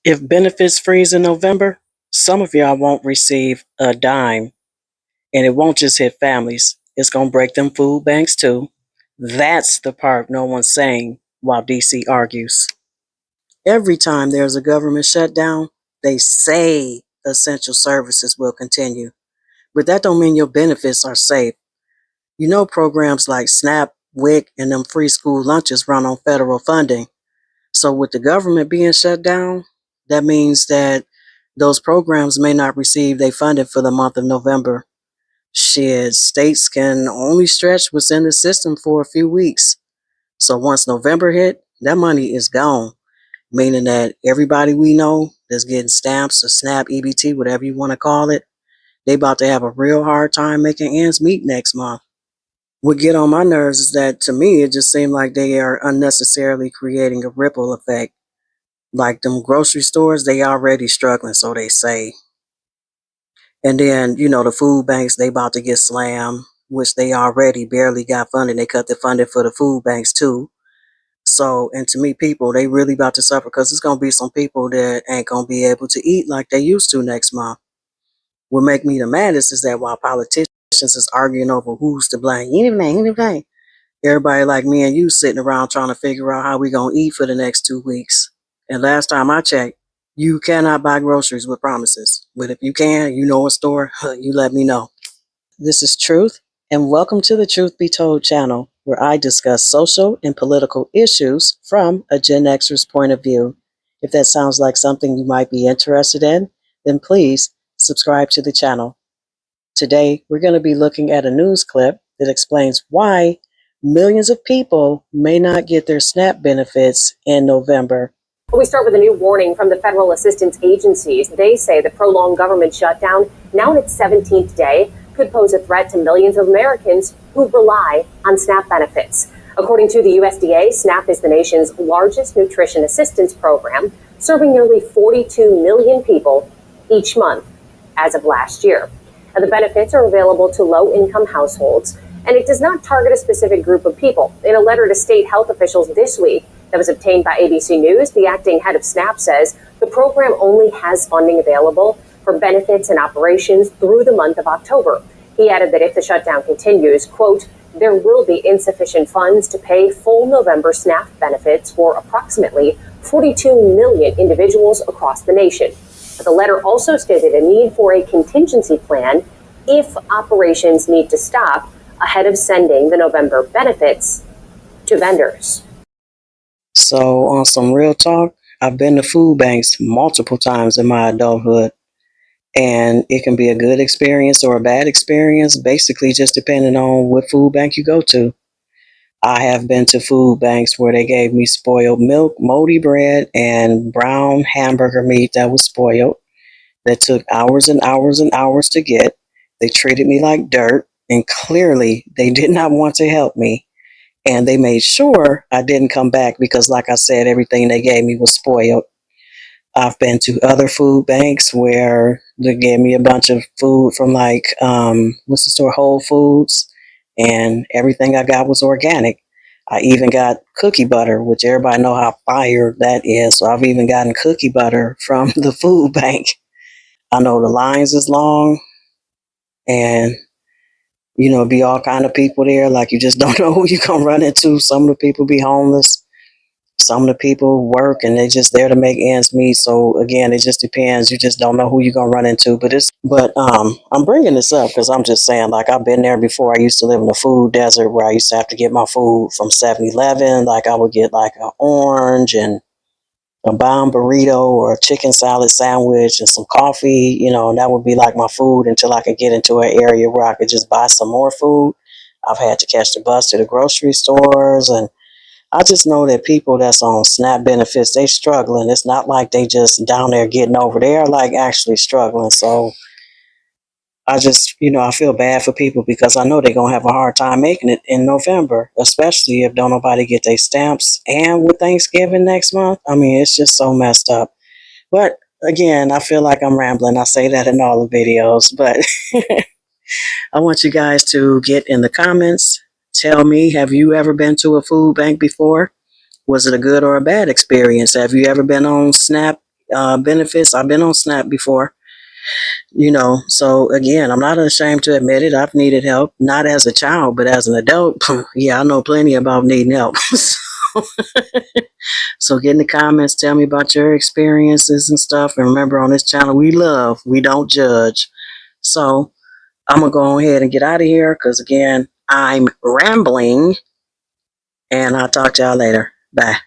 If benefits freeze in November, some of y'all won't receive a dime, and it won't just hit families. It's going to break them food banks too. That's the part no one's saying while DC argues. Every time there's a government shutdown, they say essential services will continue, but that don't mean your benefits are safe. You know, programs like SNAP, WIC, and them free school lunches run on federal funding. So with the government being shut down, that means that those programs may not receive their funding for the month of November. Shit, states can only stretch what's in the system for a few weeks. So once November hit, that money is gone, meaning that everybody we know that's getting stamps or SNAP, EBT, whatever you want to call it, they about to have a real hard time making ends meet next month. What get on my nerves is that to me, it just seemed like they are unnecessarily creating a ripple effect. Like them grocery stores, they already struggling, so they say. And then, the food banks, they about to get slammed, which they already barely got funding. They cut the funding for the food banks too. So, and to me, people, they really about to suffer because there's going to be some people that ain't going to be able to eat like they used to next month. What make me the maddest is that while politicians is arguing over who's to blame, you didn't blame, you didn't blame. Everybody like me and you sitting around trying to figure out how we going to eat for the next 2 weeks. And last time I checked, you cannot buy groceries with promises. But if you can, you know a store, you let me know. This is Truth, and welcome to the Truth Be Told channel, where I discuss social and political issues from a Gen Xer's point of view. If that sounds like something you might be interested in, then please subscribe to the channel. Today, we're going to be looking at a news clip that explains why millions of people may not get their SNAP benefits in November. We start with a new warning from the federal assistance agencies. They say the prolonged government shutdown, now in its 17th day, could pose a threat to millions of Americans who rely on SNAP benefits. According to the USDA, SNAP is the nation's largest nutrition assistance program, serving nearly 42 million people each month as of last year. And the benefits are available to low-income households, and it does not target a specific group of people. In a letter to state health officials this week that was obtained by ABC News, the acting head of SNAP says the program only has funding available for benefits and operations through the month of October. He added that if the shutdown continues, quote, there will be insufficient funds to pay full November SNAP benefits for approximately 42 million individuals across the nation. The letter also stated a need for a contingency plan if operations need to stop ahead of sending the November benefits to vendors. So, on some real talk, I've been to food banks multiple times in my adulthood, and it can be a good experience or a bad experience, basically just depending on what food bank you go to. I have been to food banks where they gave me spoiled milk, moldy bread, and brown hamburger meat that was spoiled, that took hours and hours and hours to get. They treated me like dirt, and clearly they did not want to help me. And they made sure I didn't come back because, like I said, everything they gave me was spoiled. I've been to other food banks where they gave me a bunch of food from what's the store, Whole Foods, and everything I got was organic. I even got cookie butter, which everybody know how fire that is. So I've even gotten cookie butter from the food bank. I know the lines is long, and be all kind of people there. Like you just don't know who you're gonna run into. Some of the people be homeless. Some of the people work and they're just there to make ends meet. So again, it just depends. You just don't know who you're gonna run into. But I'm bringing this up because I'm just saying, like, I've been there before. I used to live in a food desert where I used to have to get my food from 7-Eleven. Like I would get like an orange and a bomb burrito or a chicken salad sandwich and some coffee, and that would be like my food until I could get into an area where I could just buy some more food. I've had to catch the bus to the grocery stores, and I just know that people that's on SNAP benefits, they struggling. It's not like they just down there getting over. They are like actually struggling. So I just, I feel bad for people because I know they're going to have a hard time making it in November, especially if don't nobody get their stamps. And with Thanksgiving next month, I mean, it's just so messed up. But again, I feel like I'm rambling. I say that in all the videos, but I want you guys to get in the comments. Tell me, have you ever been to a food bank before? Was it a good or a bad experience? Have you ever been on SNAP benefits. I've been on SNAP before, so again, I'm not ashamed to admit it. I've needed help, not as a child, but as an adult. Yeah, I know plenty about needing help. So get in the comments, tell me about your experiences and stuff. And remember, on this channel, we love, we don't judge. So I'm going to go ahead and get out of here because, again, I'm rambling. And I'll talk to y'all later. Bye.